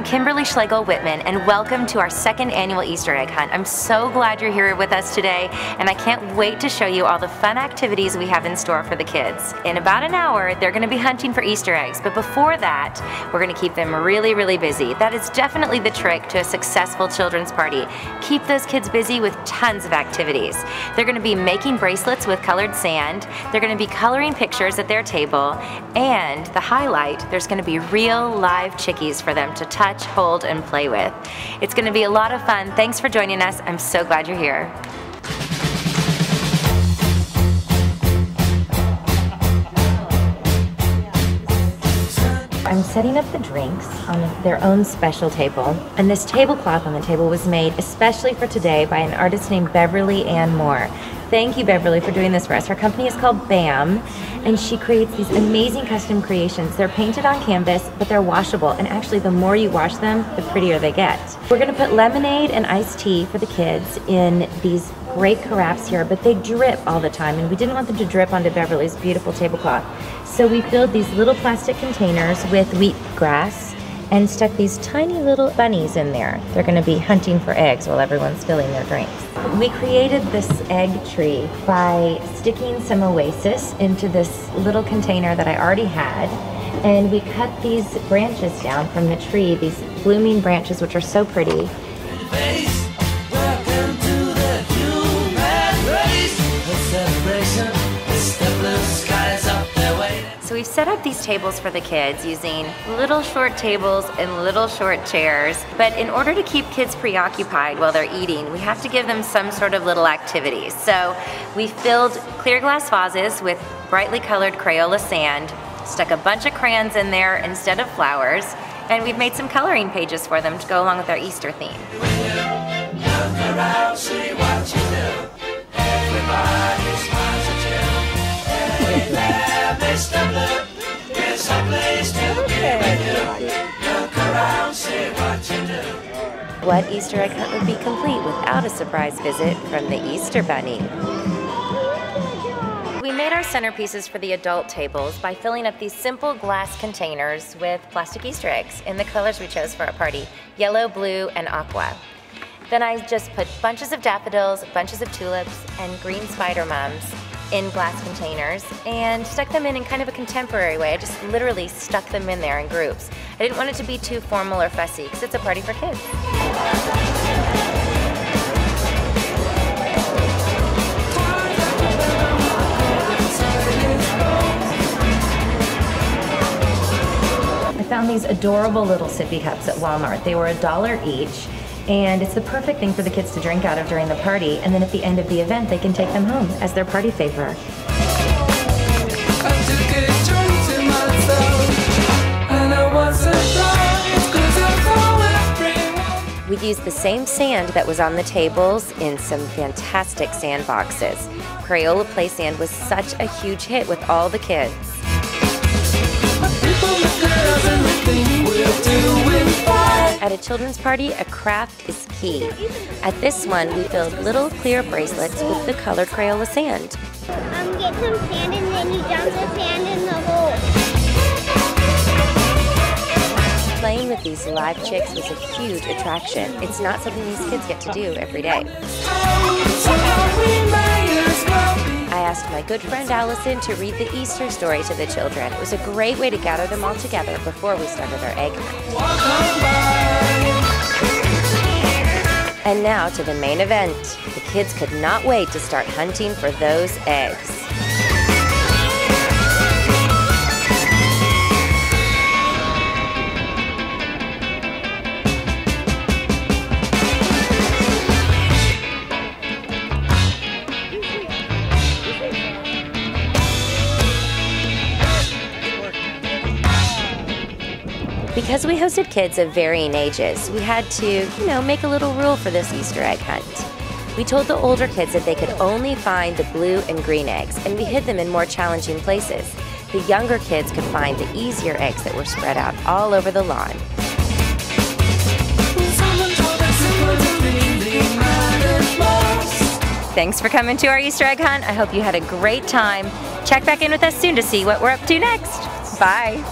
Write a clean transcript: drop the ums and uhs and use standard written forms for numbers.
Kimberly Schlegel-Whitman, and welcome to our second annual Easter egg hunt. I'm so glad you're here with us today, and I can't wait to show you all the fun activities we have in store for the kids. In about an hour, they're going to be hunting for Easter eggs, but before that, we're going to keep them really, really busy. That is definitely the trick to a successful children's party. Keep those kids busy with tons of activities. They're going to be making bracelets with colored sand, they're going to be coloring pictures at their table, and the highlight, there's going to be real live chickies for them to touch, hold, and play with. It's going to be a lot of fun. Thanks for joining us. I'm so glad you're here. I'm setting up the drinks on their own special table, and this tablecloth on the table was made especially for today by an artist named Beverly Ann Moore. Thank you, Beverly, for doing this for us. Her company is called BAM, and she creates these amazing custom creations. They're painted on canvas, but they're washable, and actually the more you wash them, the prettier they get. We're gonna put lemonade and iced tea for the kids in these great carafes here, but they drip all the time, and we didn't want them to drip onto Beverly's beautiful tablecloth. So we filled these little plastic containers with wheatgrass and stuck these tiny little bunnies in there. They're gonna be hunting for eggs while everyone's filling their drinks. We created this egg tree by sticking some oasis into this little container that I already had, and we cut these branches down from the tree, these blooming branches which are so pretty. So we've set up these tables for the kids using little short tables and little short chairs. But in order to keep kids preoccupied while they're eating, we have to give them some sort of little activities. So we filled clear glass vases with brightly colored Crayola sand, stuck a bunch of crayons in there instead of flowers, and we've made some coloring pages for them to go along with our Easter theme. What Easter egg hunt would be complete without a surprise visit from the Easter Bunny? We made our centerpieces for the adult tables by filling up these simple glass containers with plastic Easter eggs in the colors we chose for our party, yellow, blue, and aqua. Then I just put bunches of daffodils, bunches of tulips, and green spider mums in glass containers and stuck them in kind of a contemporary way. I just literally stuck them in there in groups. I didn't want it to be too formal or fussy because it's a party for kids. I found these adorable little sippy cups at Walmart. They were $1 each. And it's the perfect thing for the kids to drink out of during the party, and then at the end of the event they can take them home as their party favor. We used the same sand that was on the tables in some fantastic sand boxes. Crayola play sand was such a huge hit with all the kids. At a children's party, a craft is key. At this one, we filled little clear bracelets with the colored Crayola sand. Get some sand and then you dump the sand in the hole. Playing with these live chicks was a huge attraction. It's not something these kids get to do every day. I asked my good friend Allison to read the Easter story to the children. It was a great way to gather them all together before we started our egg hunt. And now to the main event. The kids could not wait to start hunting for those eggs. Because we hosted kids of varying ages, we had to, make a little rule for this Easter egg hunt. We told the older kids that they could only find the blue and green eggs, and we hid them in more challenging places. The younger kids could find the easier eggs that were spread out all over the lawn. Thanks for coming to our Easter egg hunt. I hope you had a great time. Check back in with us soon to see what we're up to next. Bye.